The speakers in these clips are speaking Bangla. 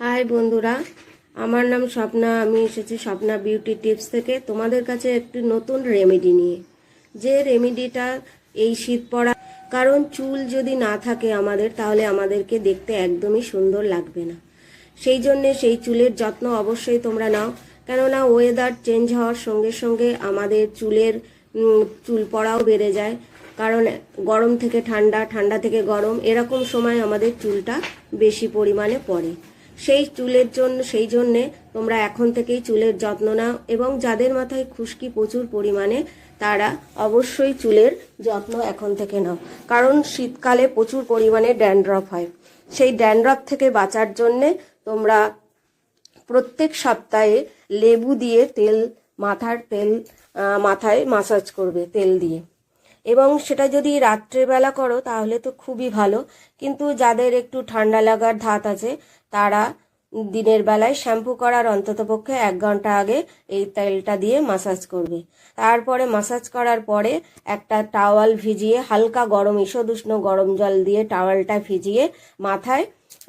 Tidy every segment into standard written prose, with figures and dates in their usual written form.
হাই বন্ধুরা, আমার নাম স্বপ্না। আমি এসেছি স্বপ্না বিউটি টিপস থেকে তোমাদের কাছে একটি নতুন রেমেডি নিয়ে। যে রেমেডিটা এই শীত পড়া, কারণ চুল যদি না থাকে আমাদের, তাহলে আমাদেরকে দেখতে একদমই সুন্দর লাগবে না। সেই জন্যে সেই চুলের যত্ন অবশ্যই তোমরা নাও, কেননা ওয়েদার চেঞ্জ হওয়ার সঙ্গে সঙ্গে আমাদের চুলের চুল পড়াও বেড়ে যায়। কারণ গরম থেকে ঠান্ডা, ঠান্ডা থেকে গরম, এরকম সময় আমাদের চুলটা বেশি পরিমাণে পড়ে। সেই জন্যে তোমরা এখন থেকেই চুলের যত্ন নাও, এবং যাদের মাথায় খুশকি প্রচুর পরিমাণে, তারা অবশ্যই চুলের যত্ন এখন থেকে নাও। কারণ শীতকালে প্রচুর পরিমাণে ড্যান্ড্রফ হয়। সেই ড্যান্ড্রফ থেকে বাঁচার জন্যে তোমরা প্রত্যেক সপ্তাহে লেবু দিয়ে মাথায় মাসাজ করবে তেল দিয়ে। এবং সেটা যদি রাত্রেবেলা করো তাহলে তো খুবই ভালো, কিন্তু যাদের একটু ঠান্ডা লাগার ধাত আছে তারা দিনের বেলায় শ্যাম্পু করার অন্ততপক্ষে 1 ঘন্টা আগে এই তেলটা দিয়ে মাসাজ করবে। তারপরে মাসাজ করার পরে একটা টাওয়াল ভিজিয়ে, হালকা গরম ঈষদুষ্ণ গরম জল দিয়ে টাওয়ালটা ভিজিয়ে মাথায়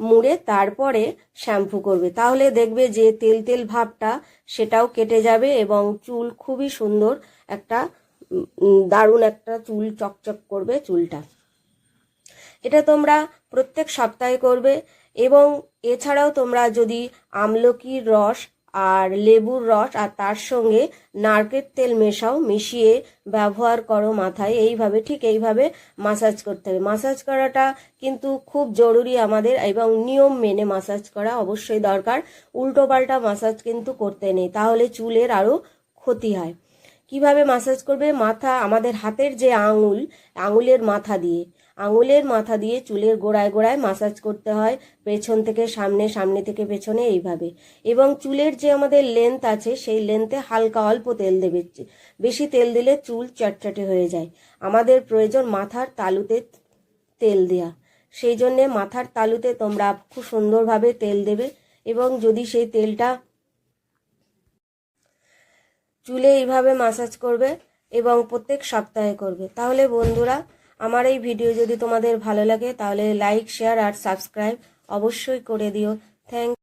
মুড়ে তারপরে শ্যাম্পু করবে। তাহলে দেখবে যে তেল তেল ভাবটা সেটাও কেটে যাবে, এবং চুল খুবই সুন্দর একটা দারুণ একটা চুল চকচক করবে চুলটা। এটা তোমরা প্রত্যেক সপ্তাহে করবে। এবং এছাড়াও তোমরা যদি আমলকির রস আর লেবুর রস আর তার সঙ্গে নারকেল তেল মিশিয়ে ব্যবহার করো মাথায়, ঠিক এইভাবে মাসাজ করতে হবে। মাসাজ করাটা কিন্তু খুব জরুরি আমাদের, এবং নিয়ম মেনে মাসাজ করা অবশ্যই দরকার। উল্টো পাল্টা মাসাজ কিন্তু করতে নেই, তাহলে চুলের আরও ক্ষতি হয়। কিভাবে মাসাজ করবে? আমাদের হাতের যে আঙুলের মাথা দিয়ে চুলের গোড়ায় গোড়ায় মাসাজ করতে হয়, পেছন থেকে সামনে, সামনে থেকে পেছনে, এইভাবে। এবং চুলের যে আমাদের লেন্থ আছে সেই লেন্থে হালকা অল্প তেল দেবে। বেশি তেল দিলে চুল চটচটে হয়ে যায়। আমাদের প্রয়োজন মাথার তালুতে তেল দেয়া। সেই জন্যে মাথার তালুতে তোমরা খুব সুন্দরভাবে তেল দেবে, এবং যদি সেই তেলটা চুলে এইভাবে মাসাজ করবে এবং প্রত্যেক সপ্তাহে করবে। তাহলে বন্ধুরা, আমার এই ভিডিও যদি তোমাদের ভালো লাগে তাহলে লাইক, শেয়ার আর সাবস্ক্রাইব অবশ্যই করে দিও। থ্যাংক